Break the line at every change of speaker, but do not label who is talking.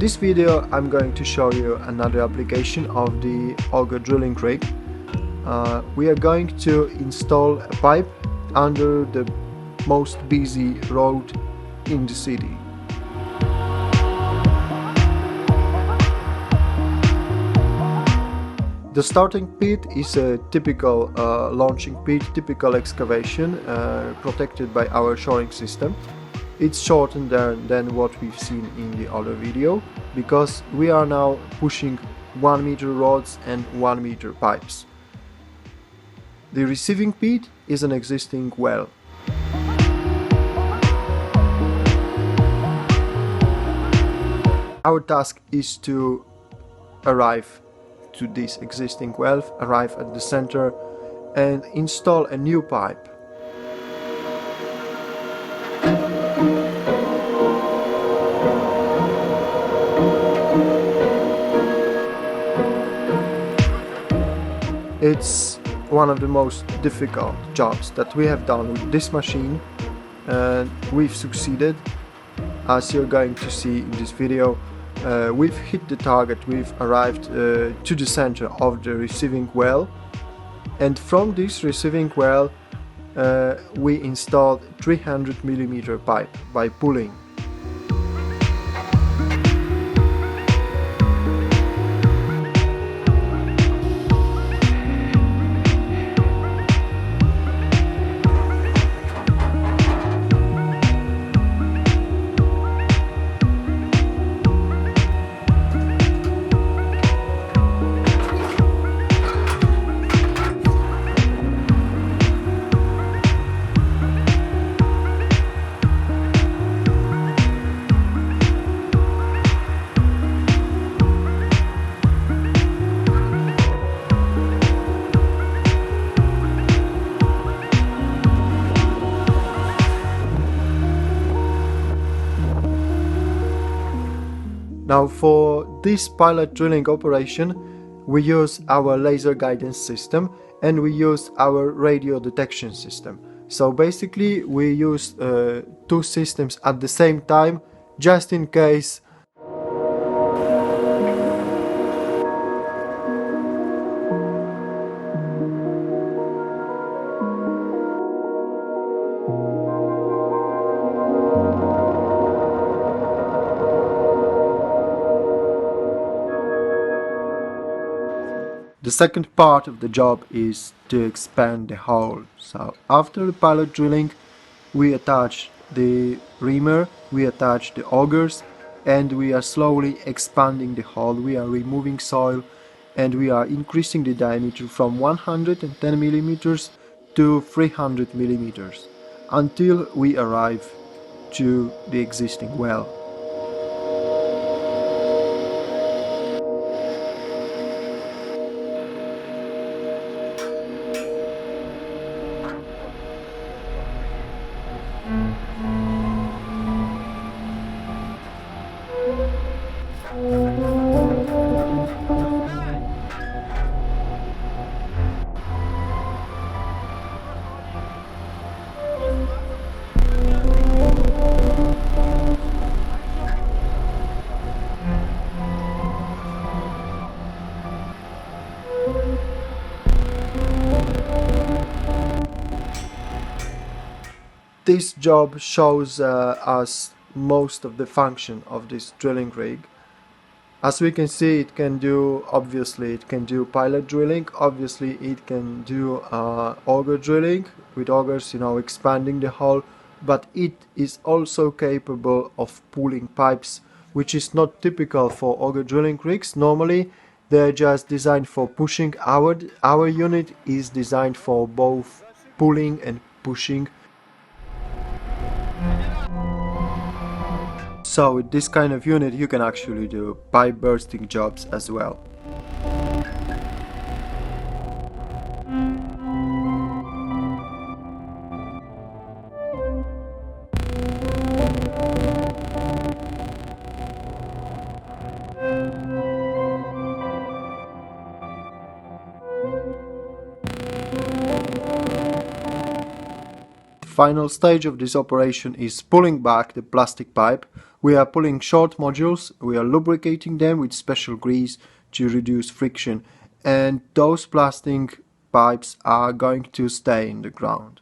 this video I'm going to show you another application of the Auger drilling rig. We are going to install a pipe under the most busy road in the city. The starting pit is a typical launching pit, typical excavation protected by our shoring system. It's shortened than what we've seen in the other video, because we are now pushing 1 meter rods and 1 meter pipes. The receiving pit is an existing well. Our task is to arrive to this existing well, arrive at the center and install a new pipe. It's one of the most difficult jobs that we have done with this machine, and we've succeeded. As you're going to see in this video, we've hit the target. We've arrived to the center of the receiving well, and from this receiving well we installed 300mm pipe by pulling. Now, for this pilot drilling operation, we use our laser guidance system and we use our radio detection system. So basically we use two systems at the same time, just in case the second part of the job is to expand the hole. So after the pilot drilling, we attach the reamer, we attach the augers, and we are slowly expanding the hole. We are removing soil and we are increasing the diameter from 110mm to 300mm until we arrive to the existing well. This job shows us most of the function of this drilling rig. As we can see, it can do, obviously it can do pilot drilling, obviously it can do auger drilling, with augers, expanding the hole, but it is also capable of pulling pipes, which is not typical for auger drilling rigs. Normally they're just designed for pushing. Our unit is designed for both pulling and pushing. So with this kind of unit you can actually do pipe bursting jobs as well. final stage of this operation is pulling back the plastic pipe, We are pulling short modules, we are lubricating them with special grease to reduce friction, and those plastic pipes are going to stay in the ground.